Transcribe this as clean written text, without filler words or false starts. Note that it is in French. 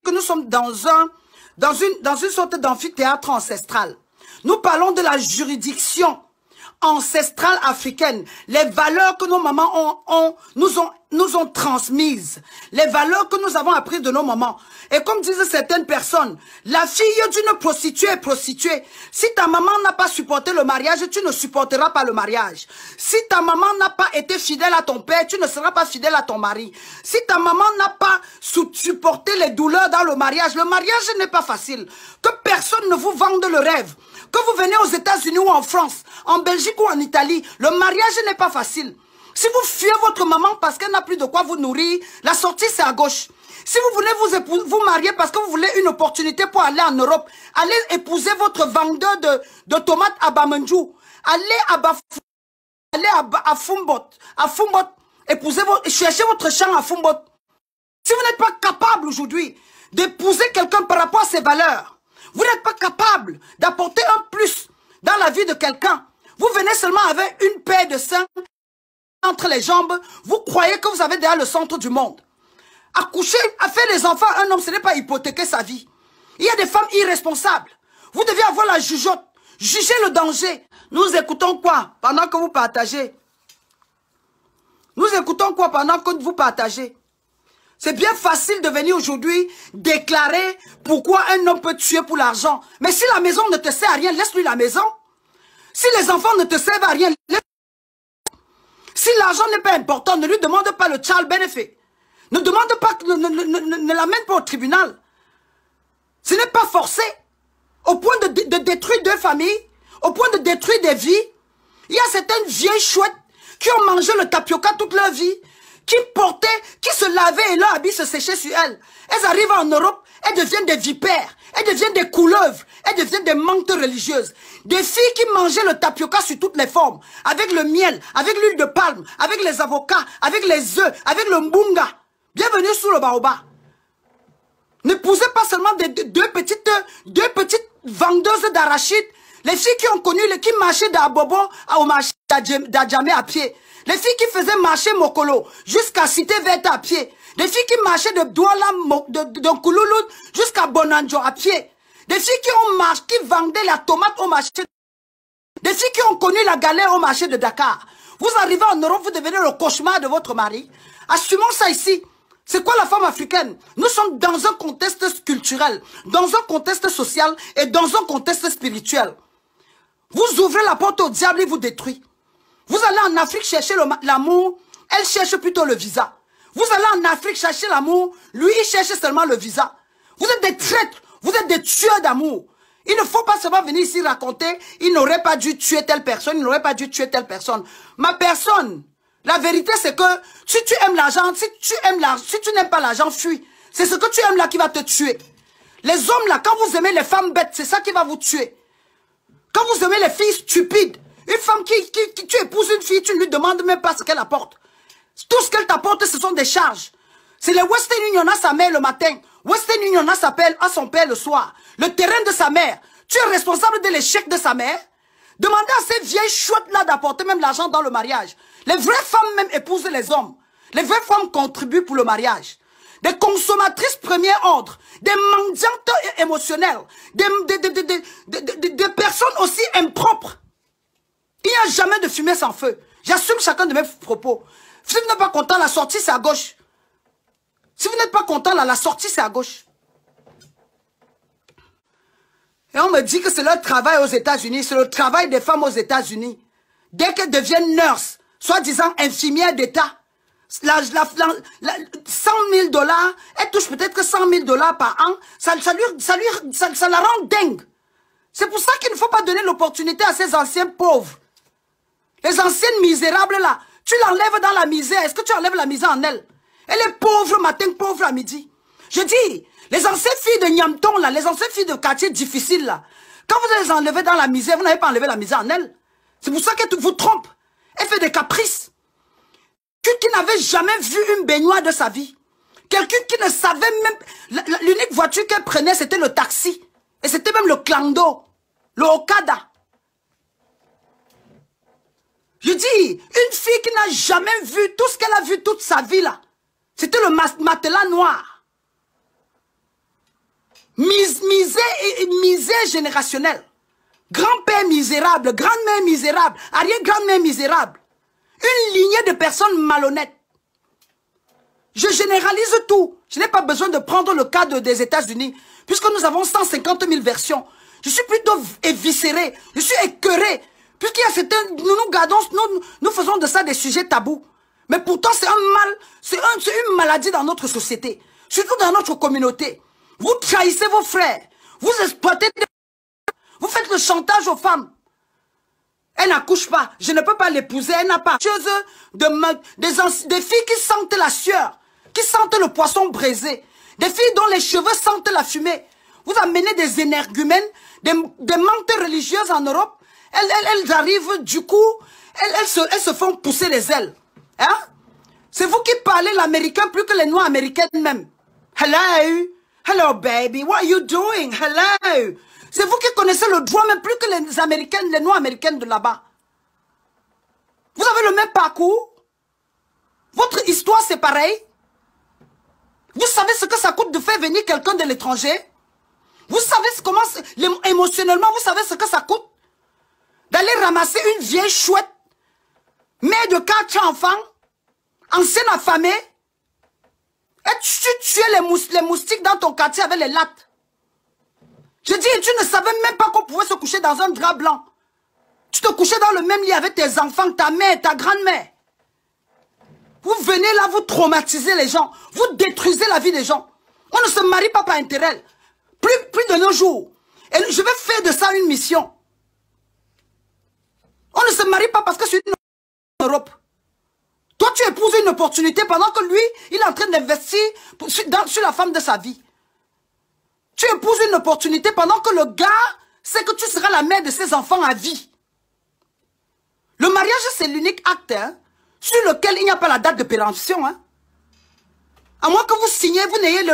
Que nous sommes dans une sorte d'amphithéâtre ancestral. Nous parlons de la juridiction ancestrale africaine, les valeurs que nos mamans nous ont transmises, les valeurs que nous avons apprises de nos mamans. Et comme disent certaines personnes, la fille d'une prostituée est prostituée. Si ta maman n'a pas supporté le mariage, tu ne supporteras pas le mariage. Si ta maman n'a pas été fidèle à ton père, tu ne seras pas fidèle à ton mari. Si ta maman n'a pas supporté les douleurs dans le mariage n'est pas facile. Que personne ne vous vende le rêve. Que vous venez aux États-Unis ou en France, en Belgique ou en Italie, le mariage n'est pas facile. Si vous fuyez votre maman parce qu'elle n'a plus de quoi vous nourrir, la sortie c'est à gauche. Si vous voulez vous marier parce que vous voulez une opportunité pour aller en Europe, allez épouser votre vendeur de tomates à Bamandjou. Allez à Fumbot. À Fumbot, cherchez votre champ à Fumbot. Si vous n'êtes pas capable aujourd'hui d'épouser quelqu'un par rapport à ses valeurs, vous n'êtes pas capable d'apporter un plus dans la vie de quelqu'un. Vous venez seulement avec une paire de seins entre les jambes. Vous croyez que vous avez déjà le centre du monde. Accoucher, faire les enfants à un homme, ce n'est pas hypothéquer sa vie. Il y a des femmes irresponsables. Vous devez avoir la jugeote. Jugez le danger. Nous écoutons quoi pendant que vous partagez? Nous écoutons quoi pendant que vous partagez? C'est bien facile de venir aujourd'hui déclarer pourquoi un homme peut tuer pour l'argent. Mais si la maison ne te sert à rien, laisse-lui la maison. Si les enfants ne te servent à rien, si l'argent n'est pas important, ne lui demande pas le child benefit. Ne demande pas, ne l'amène pas au tribunal. Ce n'est pas forcé. Au point de détruire deux familles, au point de détruire des vies. Il y a certaines vieilles chouettes qui ont mangé le tapioca toute leur vie, qui se lavaient et leur habit se séchait sur elles. Elles arrivent en Europe, elles deviennent des vipères, elles deviennent des couleuvres, elles deviennent des menthes religieuses. Des filles qui mangeaient le tapioca sur toutes les formes, avec le miel, avec l'huile de palme, avec les avocats, avec les œufs, avec le mbunga. Bienvenue sous le baobab. N'épousez pas seulement deux petites vendeuses d'arachides. Les filles qui ont connu, qui marchaient d'Abobo au marché d'Adjamé à pied. Les filles qui faisaient marcher Mokolo jusqu'à Cité Verte à pied. Des filles qui marchaient de Douala, de Koulouloud jusqu'à Bonanjo à pied. Des filles qui vendaient la tomate au marché. Des filles qui ont connu la galère au marché de Dakar. Vous arrivez en Europe, vous devenez le cauchemar de votre mari. Assumons ça ici. C'est quoi la femme africaine? Nous sommes dans un contexte culturel, dans un contexte social et dans un contexte spirituel. Vous ouvrez la porte au diable, il vous détruit. Vous allez en Afrique chercher l'amour, elle cherche plutôt le visa. Vous allez en Afrique chercher l'amour, lui il cherche seulement le visa. Vous êtes des traîtres, vous êtes des tueurs d'amour. Il ne faut pas seulement venir ici raconter, il n'aurait pas dû tuer telle personne, il n'aurait pas dû tuer telle personne. Ma personne, la vérité c'est que si tu aimes l'argent, si tu n'aimes pas l'argent, fuis. C'est ce que tu aimes là qui va te tuer. Les hommes là, quand vous aimez les femmes bêtes, c'est ça qui va vous tuer. Quand vous aimez les filles stupides, une femme tu épouses une fille, tu ne lui demandes même pas ce qu'elle apporte. Tout ce qu'elle t'apporte, ce sont des charges. C'est les Western Union à sa mère le matin. Western Union à son père le soir. Le terrain de sa mère. Tu es responsable de l'échec de sa mère. Demandez à ces vieilles chouettes-là d'apporter même l'argent dans le mariage. Les vraies femmes même épousent les hommes. Les vraies femmes contribuent pour le mariage. Des consommatrices premier ordre. Des mendiantes émotionnelles. Des personnes aussi impropres. Il n'y a jamais de fumée sans feu. J'assume chacun de mes propos. Si vous n'êtes pas content, la sortie c'est à gauche. Si vous n'êtes pas content, là, la sortie c'est à gauche. Et on me dit que c'est leur travail aux États-Unis, c'est le travail des femmes aux États-Unis. Dès qu'elles deviennent nurses, soi-disant infirmières d'État, 100 000 $, elle touche peut-être que 100 000 $ par an, ça la rend dingue. C'est pour ça qu'il ne faut pas donner l'opportunité à ces anciens pauvres. Les anciennes misérables là, tu l'enlèves dans la misère, est-ce que tu enlèves la misère en elle? Elle est pauvre matin, pauvre à midi. Je dis, les anciennes filles de Niamton là, les anciennes filles de quartier difficiles là, quand vous les enlevez dans la misère, vous n'avez pas enlevé la misère en elle. C'est pour ça qu'elle vous trompe. Elle fait des caprices. Quelqu'un qui n'avait jamais vu une baignoire de sa vie. Quelqu'un qui ne savait même... L'unique voiture qu'elle prenait, c'était le taxi. Et c'était même le clando. Le Okada. une fille qui n'a jamais vu tout ce qu'elle a vu toute sa vie là. C'était le matelas noir. Misère générationnelle. Grand-père misérable, grand-mère misérable, arrière-grand-mère misérable. Une lignée de personnes malhonnêtes. Je généralise tout. Je n'ai pas besoin de prendre le cas des États-Unis, puisque nous avons 150 000 versions. Je suis plutôt éviscéré, je suis écœuré, puisqu'il y a certains, nous faisons de ça des sujets tabous. Mais pourtant, c'est un mal, c'est une maladie dans notre société, surtout dans notre communauté. Vous trahissez vos frères, vous exploitez, vous faites le chantage aux femmes. Elle n'accouche pas, je ne peux pas l'épouser, elle n'a pas. Des filles qui sentent la sueur, qui sentent le poisson braisé, des filles dont les cheveux sentent la fumée. Vous amenez des énergumènes, des menteurs religieuses en Europe, elles arrivent, du coup, elles se font pousser les ailes. Hein? C'est vous qui parlez l'américain plus que les noirs américaines même. Hello? Hello baby, what are you doing? Hello? C'est vous qui connaissez le droit même plus que les américaines, les noirs américaines de là-bas. Vous avez le même parcours. Votre histoire c'est pareil. Vous savez ce que ça coûte de faire venir quelqu'un de l'étranger? Vous savez comment, émotionnellement, vous savez ce que ça coûte? D'aller ramasser une vieille chouette, mère de 4 enfants, ancienne affamée, et tu tues les moustiques dans ton quartier avec les lattes. Je dis, tu ne savais même pas qu'on pouvait se coucher dans un drap blanc. Tu te couchais dans le même lit avec tes enfants, ta mère, ta grand-mère. Vous venez là, vous traumatisez les gens, vous détruisez la vie des gens. On ne se marie pas par intérêt. Plus de nos jours. Et je vais faire de ça une mission. On ne se marie pas parce que c'est une Europe. Toi, tu épouses une opportunité pendant que lui, il est en train d'investir sur la femme de sa vie. Tu épouses une opportunité pendant que le gars sait que tu seras la mère de ses enfants à vie. Le mariage, c'est l'unique acte sur lequel il n'y a pas la date de péremption. À moins que vous signiez, vous n'ayez